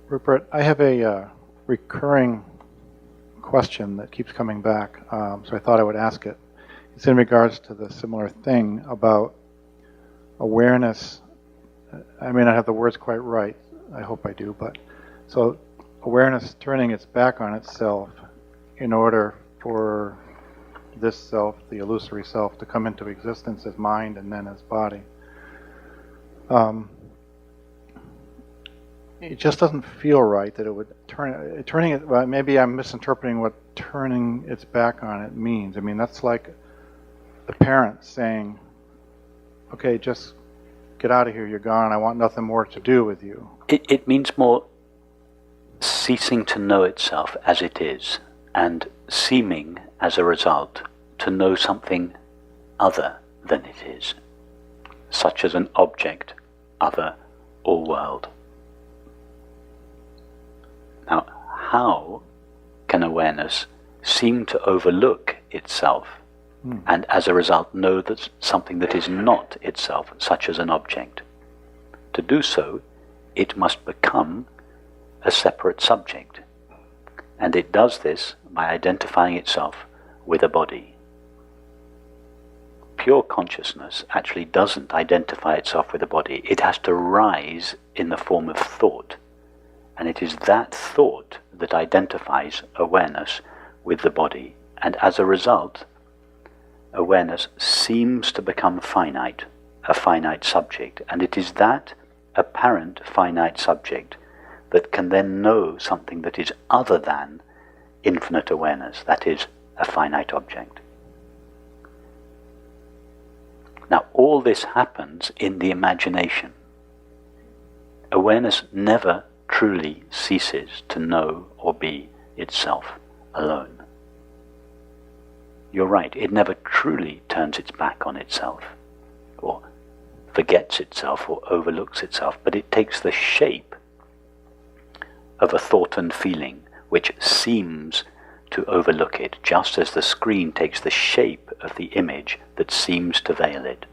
Rupert, I have a recurring question that keeps coming back, so I thought I would ask it. It's in regards to the similar thing about awareness. I may not have the words quite right, I hope I do, but so awareness turning its back on itself in order for this self, the illusory self, to come into existence as mind and then as body. It just doesn't feel right that it would turning it. Well, maybe I'm misinterpreting what turning its back on it means. I mean, that's like the parent saying, "Okay, just get out of here. You're gone. I want nothing more to do with you." It means more ceasing to know itself as it is, and seeming, as a result, to know something other than it is, such as an object, other, or world. Now, how can awareness seem to overlook itself and as a result know that something that is not itself, such as an object? To do so, it must become a separate subject. And it does this by identifying itself with a body. Pure consciousness actually doesn't identify itself with a body. It has to rise in the form of thought. And it is that thought that identifies awareness with the body. And as a result, awareness seems to become finite, a finite subject. And it is that apparent finite subject that can then know something that is other than infinite awareness, that is, a finite object. Now, all this happens in the imagination. Awareness never truly ceases to know or be itself alone. You're right, it never truly turns its back on itself, or forgets itself, or overlooks itself, but it takes the shape of a thought and feeling which seems to overlook it, just as the screen takes the shape of the image that seems to veil it.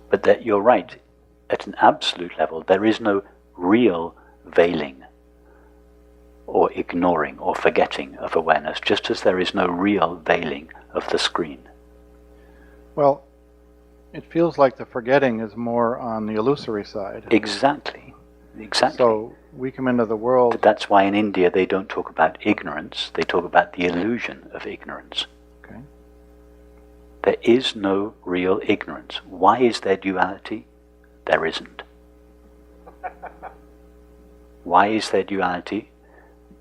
But that you're right, at an absolute level, there is no real veiling or ignoring or forgetting of awareness, just as there is no real veiling of the screen. Well, it feels like the forgetting is more on the illusory side. Exactly. So we come into the world... But that's why in India they don't talk about ignorance, they talk about the illusion of ignorance. Okay. There is no real ignorance. Why is there duality? There isn't. Why is there duality?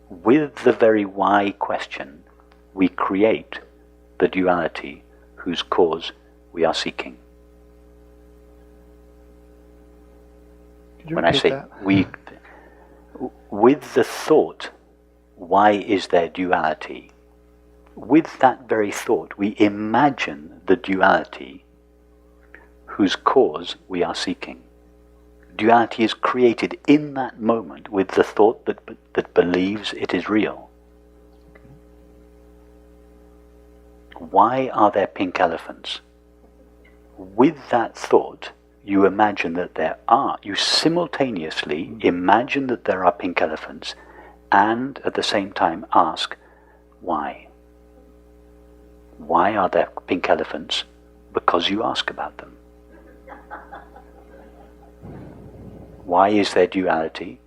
With the very why question, we create the duality whose cause we are seeking. When I say that? we, with the thought, why is there duality? With that very thought, we imagine the duality whose cause we are seeking. Duality is created in that moment with the thought that believes it is real. Why are there pink elephants? With that thought, you imagine that there are. You simultaneously imagine that there are pink elephants and at the same time ask, why? Why are there pink elephants? Because you ask about them. Why is there duality?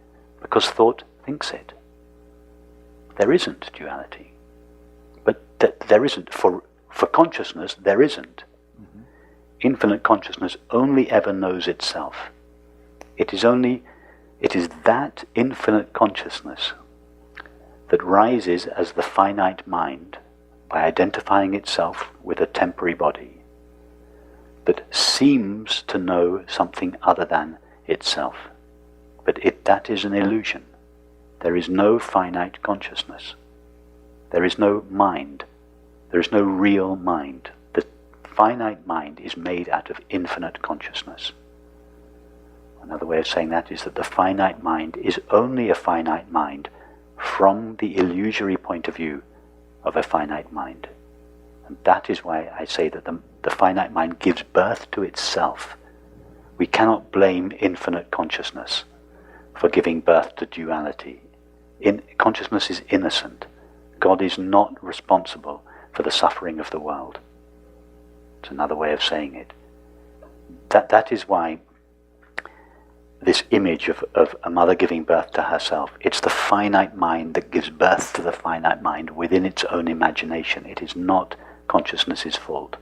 Because thought thinks it. There isn't duality. But there isn't. For consciousness, there isn't. Mm-hmm. Infinite consciousness only ever knows itself. It is that infinite consciousness that rises as the finite mind by identifying itself with a temporary body, that seems to know something other than itself. But that is an illusion. There is no finite consciousness. There is no mind. There is no real mind. The finite mind is made out of infinite consciousness. Another way of saying that is that the finite mind is only a finite mind from the illusory point of view of a finite mind. And that is why I say that the finite mind gives birth to itself. We cannot blame infinite consciousness for giving birth to duality. Consciousness is innocent. God is not responsible for the suffering of the world. It's another way of saying it. That is why this image of a mother giving birth to herself, it's the finite mind that gives birth to the finite mind within its own imagination. It is not consciousness's fault.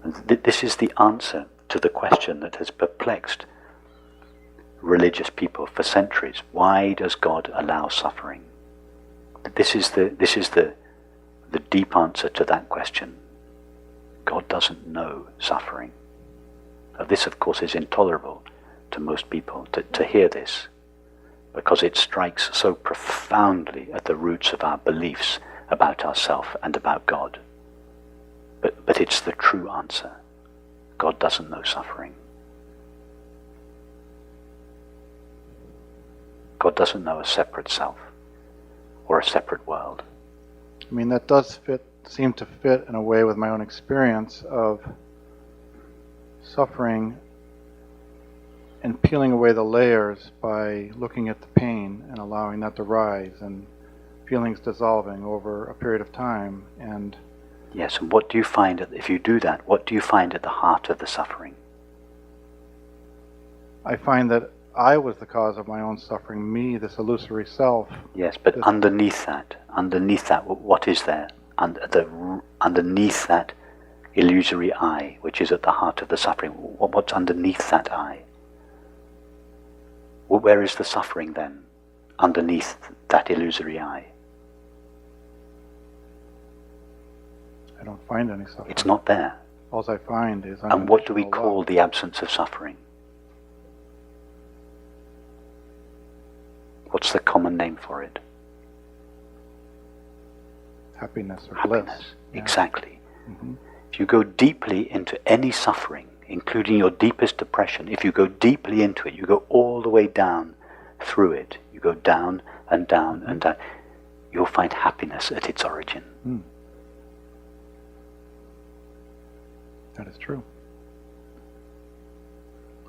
And this is the answer to the question that has perplexed religious people for centuries. Why does God allow suffering? This is the deep answer to that question. God doesn't know suffering. Now, this, of course, is intolerable to most people to hear this, because it strikes so profoundly at the roots of our beliefs about ourselves and about God. But it's the true answer. God doesn't know suffering. God doesn't know a separate self or a separate world. I mean, that does seem to fit in a way with my own experience of suffering and peeling away the layers by looking at the pain and allowing that to rise, and feelings dissolving over a period of time. And yes, and what do you find, if you do that, what do you find at the heart of the suffering? I find that I was the cause of my own suffering, me, this illusory self. Yes, but underneath that, what is there? Underneath that illusory I, which is at the heart of the suffering, what's underneath that I? Well, where is the suffering then, underneath that illusory I? I don't find any suffering. It's not there. All I find is And what do we unconditional call love. the absence of suffering? What's the common name for it? Happiness or Happiness. bliss. Yeah. Exactly. Mm-hmm. If you go deeply into any suffering, including your deepest depression, if you go deeply into it, you go all the way down through it, you go down and down and down, you'll find happiness at its origin. Mm. That is true.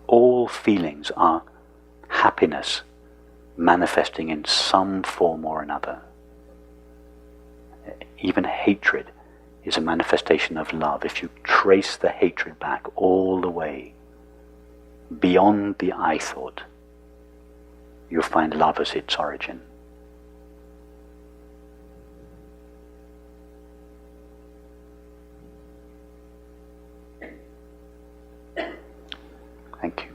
All feelings are happiness manifesting in some form or another. Even hatred is a manifestation of love. If you trace the hatred back all the way beyond the I thought, you'll find love as its origin. Thank you.